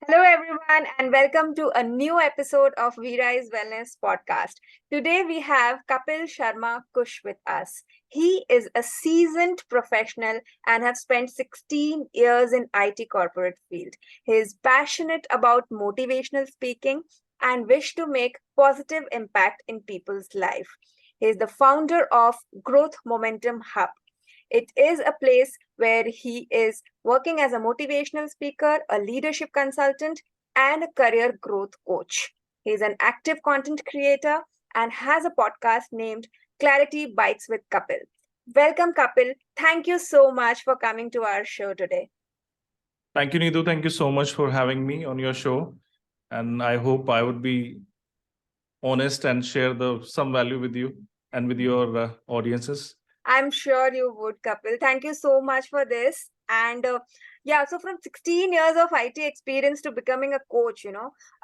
Hello, everyone, and welcome to a new episode of Virai's Wellness Podcast. Today, we have Kapil Sharma Kush with us. He is a seasoned professional and have spent 16 years in IT corporate field. He is passionate about motivational speaking and wish to make positive impact in people's life. He is the founder of Growth Momentum Hub. It is a place where he is working as a motivational speaker, a leadership consultant, and a career growth coach. He is an active content creator and has a podcast named Clarity Bites with Kapil. Welcome, Kapil. Thank you so much for coming to our show today. Thank you, Nitu. Thank you so much for having me on your show. And I hope I would be honest and share the some value with you and with your audiences. I'm sure you would, Kapil. Thank you so much for this. And yeah, so from 16 years of IT experience to becoming a coach,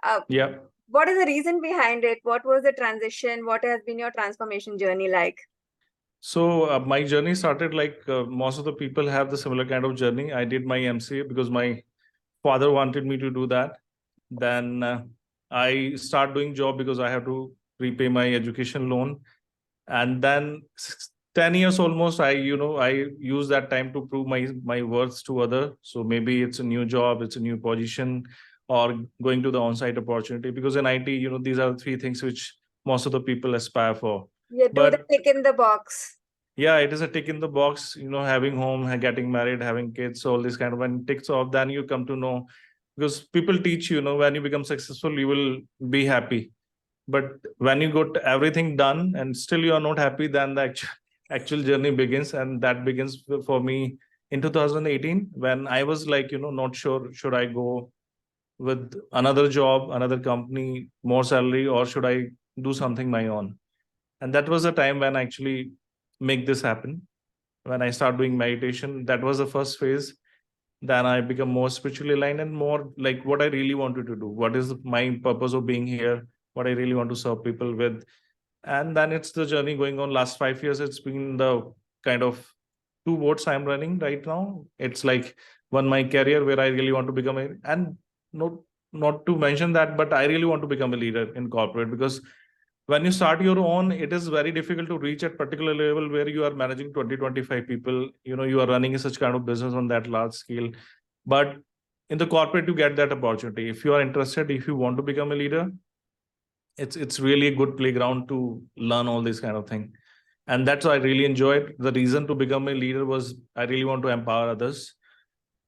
uh, Yeah. what is the reason behind it? What was the transition? What has been your transformation journey like? So my journey started like most of the people have the similar kind of journey. I did my MCA because my father wanted me to do that. Then I start doing job because I have to repay my education loan. And then 10 years almost, I use that time to prove my worth to other. So maybe it's a new job, it's a new position, or going to the on-site opportunity. Because in IT, these are the three things which most of the people aspire for. You do the But tick in the box. yeah, it is a tick in the box, having home, getting married, having kids, all this kind of, when ticks off, then you come to know, because people teach when you become successful, you will be happy. But when you got everything done and still you are not happy, then the actual journey begins. And that begins for me in 2018, when I was like, not sure, should I go with another job, another company, more salary, or should I do something my own? And that was the time when I actually make this happen. When I start doing meditation, that was the first phase. Then I become more spiritually aligned and more like what I really wanted to do. What is my purpose of being here? What I really want to serve people with. And then it's the journey going on. Last 5 years, it's been the kind of two boats I'm running right now. It's like one, my career where I really want to become and not not to mention that, but I really want to become a leader in corporate, because when you start your own, it is very difficult to reach at particular level where you are managing 20-25 people. You are running such kind of business on that large scale. But in the corporate, you get that opportunity. If you are interested, if you want to become a leader, it's really a good playground to learn all this kind of thing. And that's what I really enjoyed. The reason to become a leader was I really want to empower others.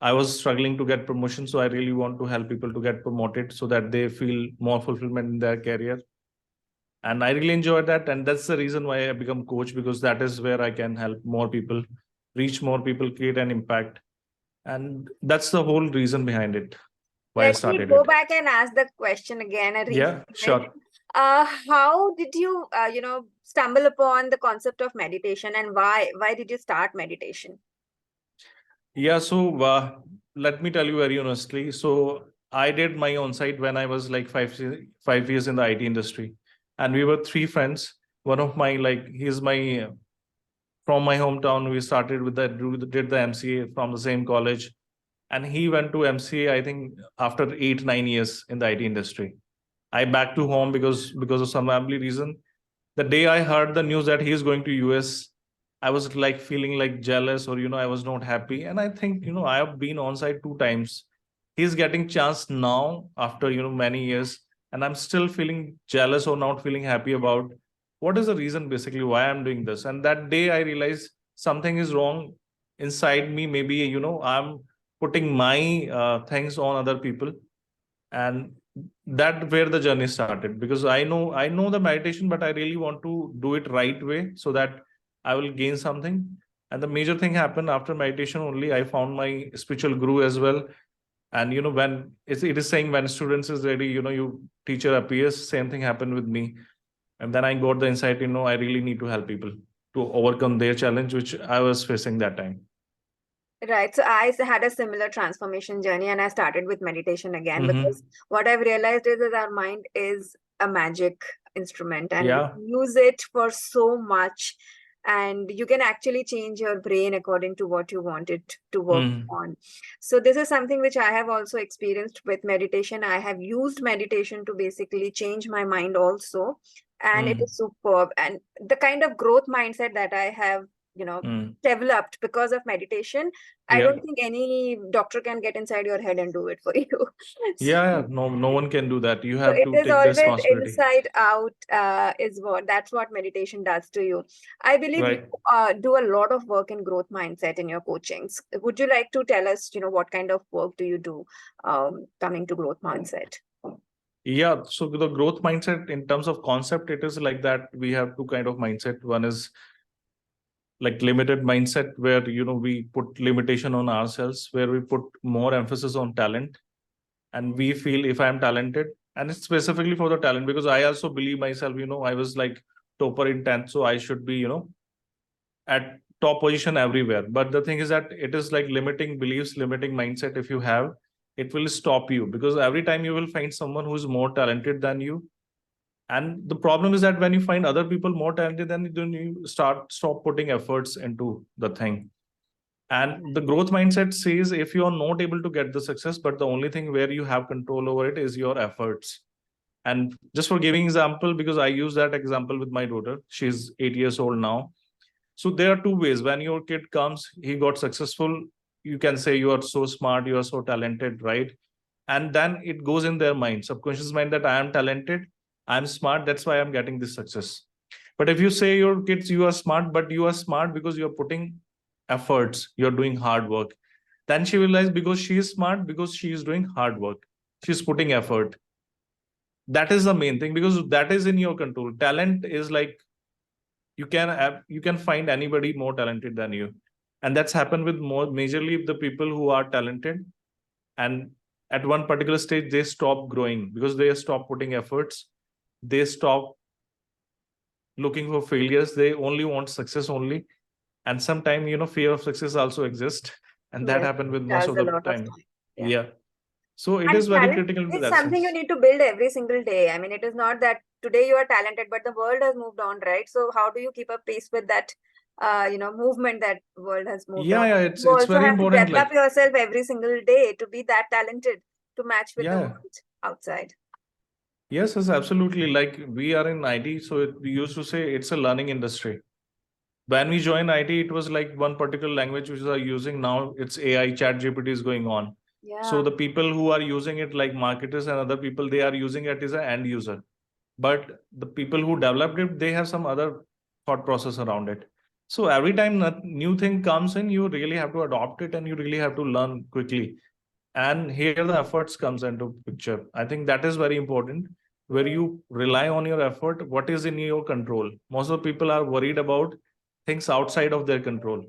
I was struggling to get promotion, so I really want to help people to get promoted so that they feel more fulfillment in their career. And I really enjoyed that, and that's the reason why I become coach, because that is where I can help more people, reach more people, create an impact. And that's the whole reason behind it, why I Let me started go it. back and ask the question again and Yeah, reframe it. sure. How did you, stumble upon the concept of meditation, and why did you start meditation? Yeah, so let me tell you very honestly. So I did my on-site when I was like 5 years in the IT industry, and we were three friends. One of my like he's my from my hometown. We started with did the MCA from the same college, and he went to MCA I think after 8-9 years in the IT industry. I back to home because of some family reason. The day I heard the news that he is going to US, I was like feeling like jealous, or I was not happy. And I think I have been on site 2 times. He's getting chance now after many years, and I'm still feeling jealous or not feeling happy about what is the reason basically why I'm doing this. And that day I realized something is wrong inside me. Maybe I'm putting my things on other people, and that where the journey started, because I know the meditation, but I really want to do it right way so that I will gain something. And the major thing happened after meditation only. I found my spiritual guru as well. And when it is saying when students is ready, you teacher appears. Same thing happened with me. And then I got the insight, I really need to help people to overcome their challenge which I was facing that time. Right. So had a similar transformation journey and I started with meditation again because Mm-hmm. what I've realized is that our mind is a magic instrument and we Yeah. use it for so much. and you can actually change your brain according to what you want it to work Mm. on. So this is something which I have also experienced with meditation. I have used meditation to basically change my mind also, and it Mm. is superb. And the kind of growth mindset that I have, you know, Mm. developed because of meditation, I Yeah. don't think any doctor can get inside your head and do it for you. Yeah. No, no one can do that. You So have it to is take the always responsibility. inside out, is what that's what meditation does to you. I believe you Right. do a lot of work in growth mindset in your coachings. Would you like to tell us, what kind of work do you do coming to growth mindset? Yeah. So the growth mindset in terms of concept, it is like that. We have two kind of mindset. One is like limited mindset, where we put limitation on ourselves, where we put more emphasis on talent, and we feel if I am talented, and it's specifically for the talent, because I also believe myself. I was like topper in 10th, so I should be at top position everywhere. But the thing is that it is like limiting beliefs, limiting mindset. If you have, it will stop you, because every time you will find someone who is more talented than you. And the problem is that when you find other people more talented than you, then you stop putting efforts into the thing. And the growth mindset says if you are not able to get the success, but the only thing where you have control over it is your efforts. And just for giving example, because I use that example with my daughter, she's 8 years old now. So there are two ways. When your kid comes, he got successful, you can say you are so smart, you are so talented, right? And then it goes in their mind, subconscious mind, that I am talented, I'm smart, that's why I'm getting this success. But if you say your kids you are smart, but you are smart because you're putting efforts, you're doing hard work, then she will realize because she is smart, because she is doing hard work, she's putting effort. That is the main thing, because that is in your control. Talent is like you can find anybody more talented than you. And that's happened with more majorly the people who are talented, and at one particular stage they stop growing because they stop putting efforts, they stop looking for failures, they only want success only. And sometimes fear of success also exists, and that Yes, happened with it most does of a the lot of time. time. Yeah. Yeah. So it And is very talent critical to is that something you sense. need to build every single day. I mean, it is not that today you are talented, but the world has moved on, right? So how do you keep up pace with that, movement that world has moved Yeah, on? yeah, You it's also very have to important, develop like, yourself every single day to be that talented to match with the yeah. world outside. Yes, yes, absolutely. Like we are in IT, so we used to say it's a learning industry. When we joined IT, it was like one particular language which we are using. Now it's AI, chat GPT is going on. So Yeah. the people who are using it, like marketers and other people, they are using it as an end user. But the people who developed it, they have some other thought process around it. So every time a new thing comes in, you really have to adopt it and you really have to learn quickly. And here the efforts comes into picture. I think that is very important, where you rely on your effort, what is in your control. Most of the people are worried about things outside of their control,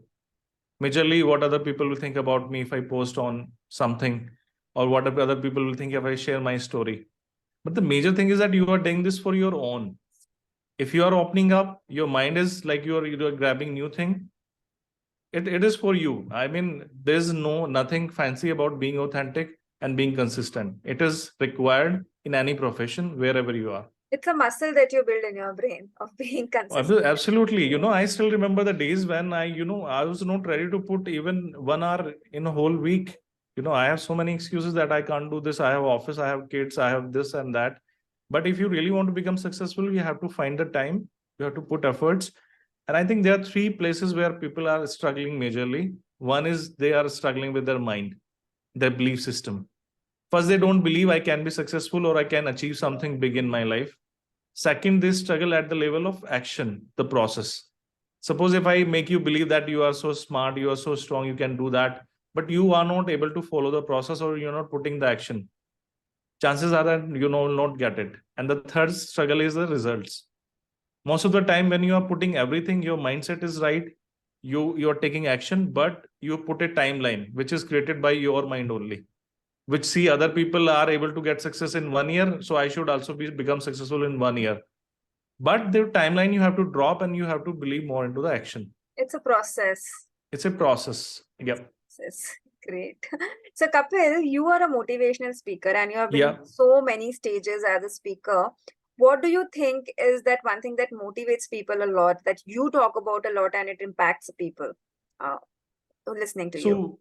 majorly what other people will think about me if I post on something, or what other people will think if I share my story. But the major thing is that you are doing this for your own. If you are opening up your mind, is like you're grabbing new thing, it is for you. I mean, there's nothing fancy about being authentic and being consistent. It is required in any profession wherever you are. It's a muscle that you build in your brain of being consistent. Absolutely. I still remember the days when I was not ready to put even 1 hour in a whole week. I have so many excuses that I can't do this. I have office, I have kids, I have this and that. But if you really want to become successful, you have to find the time, you have to put efforts. And I think there are three places where people are struggling majorly. One is they are struggling with their mind, their belief system. First, they don't believe I can be successful or I can achieve something big in my life. Second, they struggle at the level of action, the process. Suppose if I make you believe that you are so smart, you are so strong, you can do that, but you are not able to follow the process or you're not putting the action, chances are that you will not get it. And the third struggle is the results. Most of the time, when you are putting everything, your mindset is right, you're taking action, but you put a timeline which is created by your mind only, which see other people are able to get success in 1 year, so I should also become successful in 1 year. But the timeline you have to drop and you have to believe more into the action. It's a process. It's a process. Yep. Yes, great. So, Kapil, you are a motivational speaker and you have been in Yeah. so many stages as a speaker. what do you think is that one thing that motivates people a lot, that you talk about a lot and it impacts people uh, listening to you? So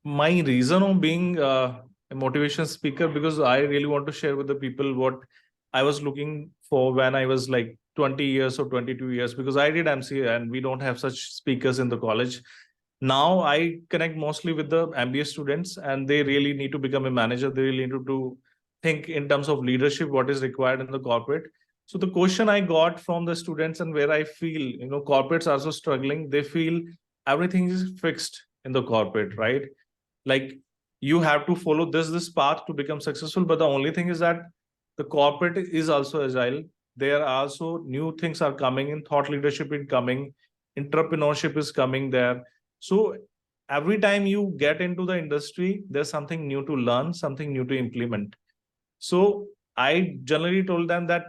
my reason of being a motivation speaker, because I really want to share with the people what I was looking for when I was like 20 years or 22 years, because I did MCA and we don't have such speakers in the college. Now I connect mostly with the MBA students, and they really need to become a manager. They really need to think in terms of leadership, what is required in the corporate. So the question I got from the students, and where I feel, corporates are also struggling, they feel everything is fixed in the corporate, right? Like, you have to follow this path to become successful, but the only thing is that the corporate is also agile. There are also new things are coming in, thought leadership is coming, entrepreneurship is coming there. So every time you get into the industry, there's something new to learn, something new to implement. So I generally told them that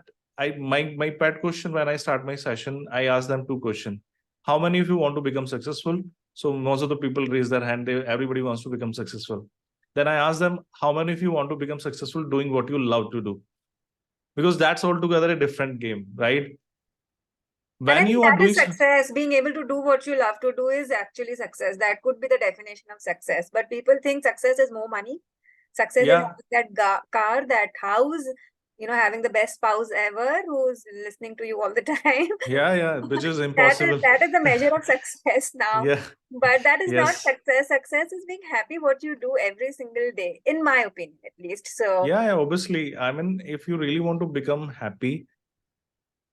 my pet question when I start my session, I ask them two questions. How many of you want to become successful? So most of the people raise their hand. Everybody wants to become successful. Then I ask them, how many of you want to become successful doing what you love to do? Because that's altogether a different game, right? And I When think you are that doing, is success. Being able to do what you love to do is actually success. That could be the definition of success. But people think success is more money. Success is yeah, having that car, that house, having the best spouse ever who's listening to you all the time. yeah, which is That is impossible. that is the measure of success now. Yeah, But that is not yes. success. Success is being happy what you do every single day, in my opinion, at least. So Yeah, obviously. I mean, if you really want to become happy,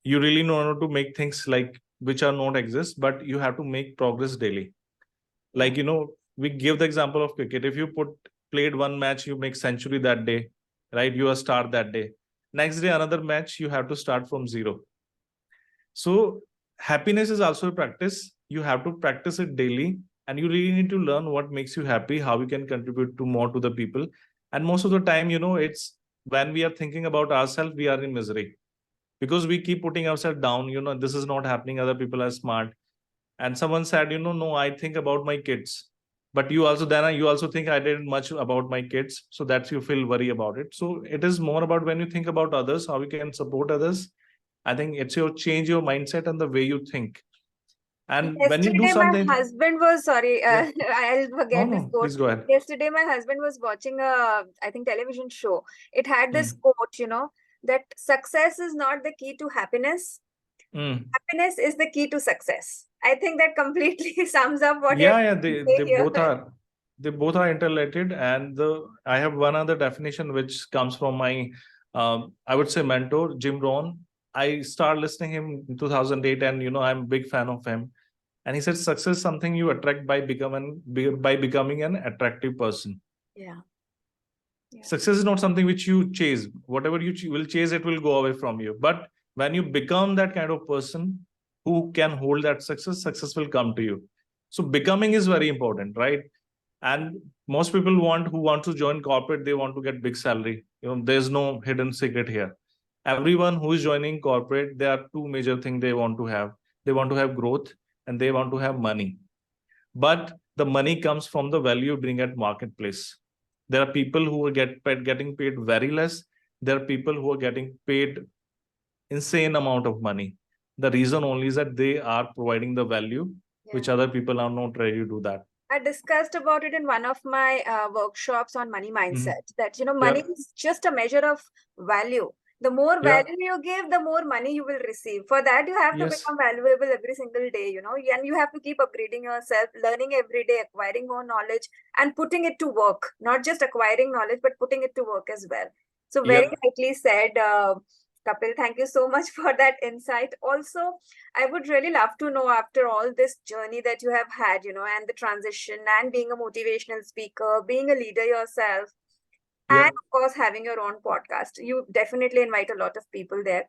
you really know how to make things like which are not exist, but you have to make progress daily. yeah, Like, we give the example of cricket. If you played one match, you make century that day, right? You are star that day. Next day, another match, you have to start from zero. So happiness is also a practice. You have to practice it daily, and you really need to learn what makes you happy, how you can contribute to more to the people. And most of the time, it's when we are thinking about ourselves, we are in misery, because we keep putting ourselves down. This is not happening, other people are smart. And someone said, no, I think about my kids, but you also think I didn't much about my kids, so that you feel worry about it. So it is more about when you think about others, how you can support others. I think it's your change your mindset and the way you think. And when you do yesterday, my something, husband was sorry. yeah, I'll no, forget this no, quote. please go ahead. Yesterday, my husband was watching I think, television show. It had this Mm, quote, that success is not the key to happiness. mm. Happiness is the key to success. I think that completely sums up what you're Yeah, trying to they say here. both are interrelated. And I have one other definition which comes from my I would say mentor, Jim Rohn. I started listening him in 2008, and I'm a big fan of him. And he said success is something you attract by becoming an attractive person. Yeah, yeah, Success is not something which you chase. Whatever you will chase, it will go away from you. But when you become that kind of person who can hold that success will come to you. So becoming is very important, right? And most people who want to join corporate, they want to get big salary. There's no hidden secret here. Everyone who is joining corporate, there are two major things they want to have. They want to have growth, and they want to have money. But the money comes from the value you bring at marketplace. There are people who are getting paid very less. There are people who are getting paid insane amount of money. The reason only is that they are providing the value which yeah. other people are not ready to do that. I discussed about it in one of my workshops on money Mhm. mindset, that money Yeah, is just a measure of value. The more yeah, value you give, the more money you will receive. For that, you have to yes, become valuable every single day, and you have to keep upgrading yourself, learning every day, acquiring more knowledge, and putting it to work. Not just acquiring knowledge, but putting it to work as well. So very yeah, rightly said, Kapil. Thank you so much for that insight. Also, I would really love to know, after all this journey that you have had, and the transition, and being a motivational speaker, being a leader yourself, and yeah. of course, having your own podcast. You definitely invite a lot of people there.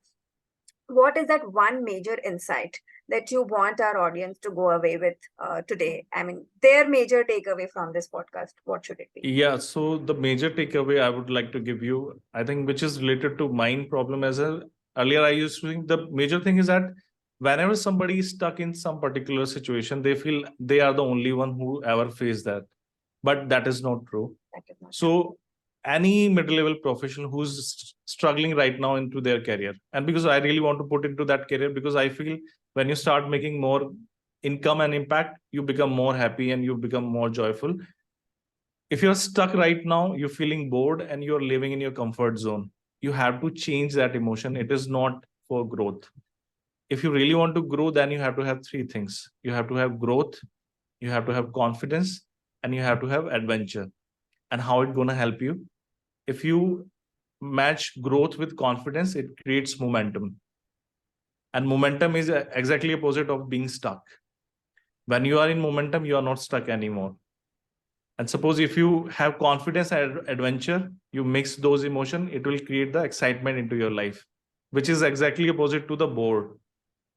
What is that one major insight that you want our audience to go away with today? I mean, their major takeaway from this podcast, what should it be? Yeah, so the major takeaway I would like to give you, I think, which is related to mind problem as well. Earlier, I used to think the major thing is that whenever somebody is stuck in some particular situation, they feel they are the only one who ever faced that. But that is not true. That is not true. So any mid-level professional who's struggling right now into their career, and because I really want to put into that career, because I feel when you start making more income and impact, you become more happy and you become more joyful. If you're stuck right now, you're feeling bored and you're living in your comfort zone, you have to change that emotion. It is not for growth. If you really want to grow, then you have to have three things. You have to have growth, you have to have confidence, and you have to have adventure. And how it going to help you? If you match growth with confidence, it creates momentum. And momentum is exactly opposite of being stuck. When you are in momentum, you are not stuck anymore. And suppose if you have confidence and adventure, you mix those emotion, it will create the excitement into your life, which is exactly opposite to the bored.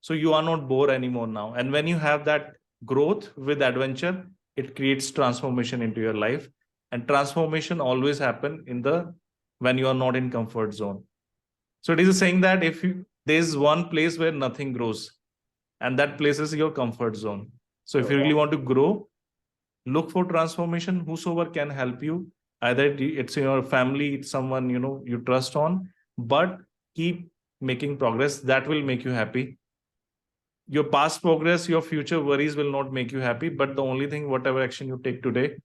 So you are not bored anymore now. And when you have that growth with adventure, it creates transformation into your life. And transformation always happen in the when you are not in comfort zone. So it is saying that if you, there's one place where nothing grows, and that place is your comfort zone. So if you really want to grow, look for transformation. Whosoever can help you, either it's your family, it's someone you trust on, but keep making progress. That will make you happy. Your past progress, your future worries will not make you happy, but the only thing, whatever action you take today,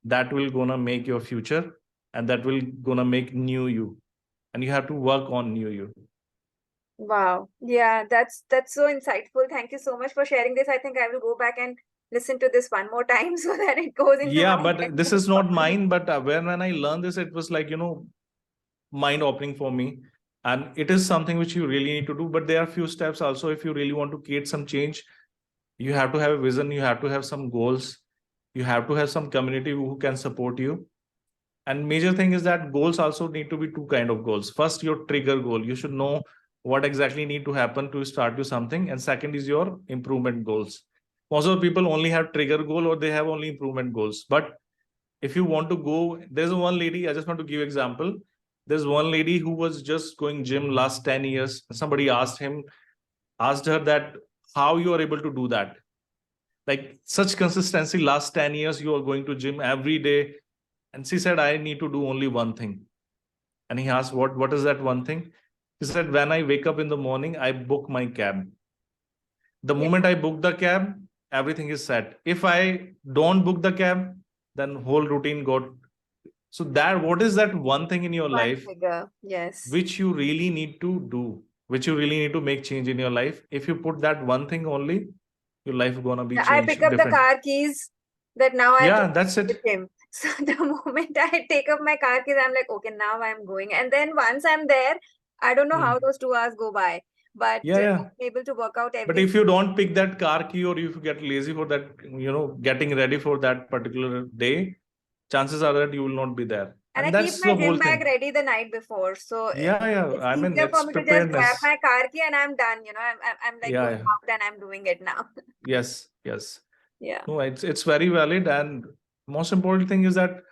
that will gonna make your future, and that will gonna make new you, and you have to work on new you. Wow. Yeah, that's so insightful. Thank you so much for sharing this. I think I will go back and listen to this one more time so that it goes into Yeah, my but head this is not properly. mine, but when I learned this, it was like mind opening for me. And it is something which you really need to do, but there are few steps also. If you really want to create some change, you have to have a vision, you have to have some goals, you have to have some community who can support you. And major thing is that goals also need to be two kind of goals. First, your trigger goal, you should know what exactly need to happen to start you something. And second is your improvement goals. Most of the people only have trigger goal, or they have only improvement goals. But if you want to go, there's one lady, I just want to give example. There's one lady who was just going gym last 10 years. Somebody asked her that how you are able to do that, like such consistency last 10 years, you are going to gym every day. And she said, I need to do only one thing. And he asked, what is that one thing? He said, when I wake up in the morning, I book my cab. The Yeah, moment I book the cab, everything is set. If I don't book the cab, then whole routine got. So that, what is that one thing in your one life figure. Yes. which you really need to do, which you really need to make change in your life? If you put that one thing only, your life gonna be Yeah, I pick changed up the different. car keys that now I have to Yeah, that's with it. him. So the moment I take up my car keys, I'm like, okay, now I'm going. And then once I'm there, I don't know how Hmm. those 2 hours go by, but Yeah, yeah. I'm able to work out But everything. if you don't pick that car key, or if you get lazy for that, getting ready for that particular day, chances are that you will not be there. And I And keep that's my the whole gym bag thing. ready the night before. So Yeah, yeah. it's I mean, easier for it's me to just grab preparedness. my car key and I'm done. I'm like Yeah, going yeah. out and I'm doing it now. Yes, yes. Yeah. No, it's very valid. And most important thing is that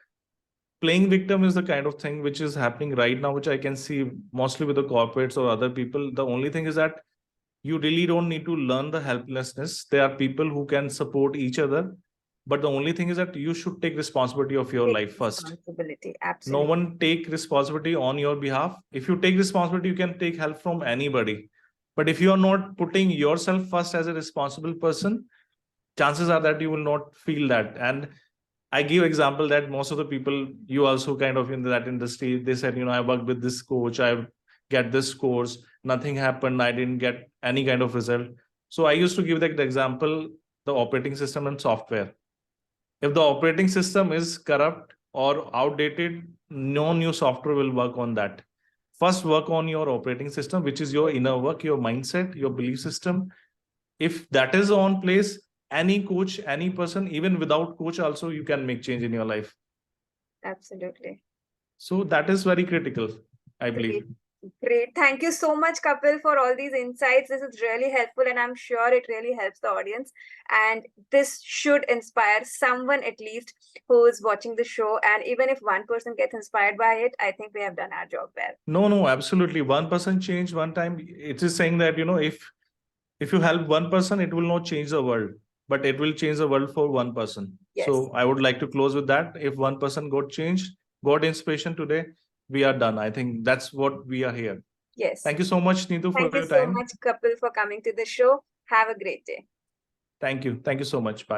playing victim is the kind of thing which is happening right now, which I can see mostly with the corporates or other people. The only thing is that you really don't need to learn the helplessness. There are people who can support each other. But the only thing is that you should take responsibility of your Take life first. responsibility. No Absolutely. one take responsibility on your behalf. If you take responsibility, you can take help from anybody. But if you are not putting yourself first as a responsible person, chances are that you will not feel that. And I give example that most of the people, you also kind of in that industry, they said, I worked with this coach, I get this course, nothing happened, I didn't get any kind of result. So I used to give that example, the operating system and software. If the operating system is corrupt or outdated, no new software will work on that. First, work on your operating system, which is your inner work, your mindset, your belief system. If that is on place, any coach, any person, even without coach, also you can make change in your life. Absolutely. So that is very critical, I believe. Great. Great. Thank you so much, Kapil, for all these insights. This is really helpful, and I'm sure it really helps the audience. And this should inspire someone at least who is watching the show. And even if one person gets inspired by it, I think we have done our job well. No, no, absolutely. 1% change one time. It is saying that, if you help one person, it will not change the world, but it will change the world for one person. Yes. So I would like to close with that. If one person got changed, got inspiration today, we are done. I think that's what we are here. Yes. Thank you so much, Neetu, for Thank you your so time. much, Kapil, for coming to the show. Have a great day. Thank you so much. Bye.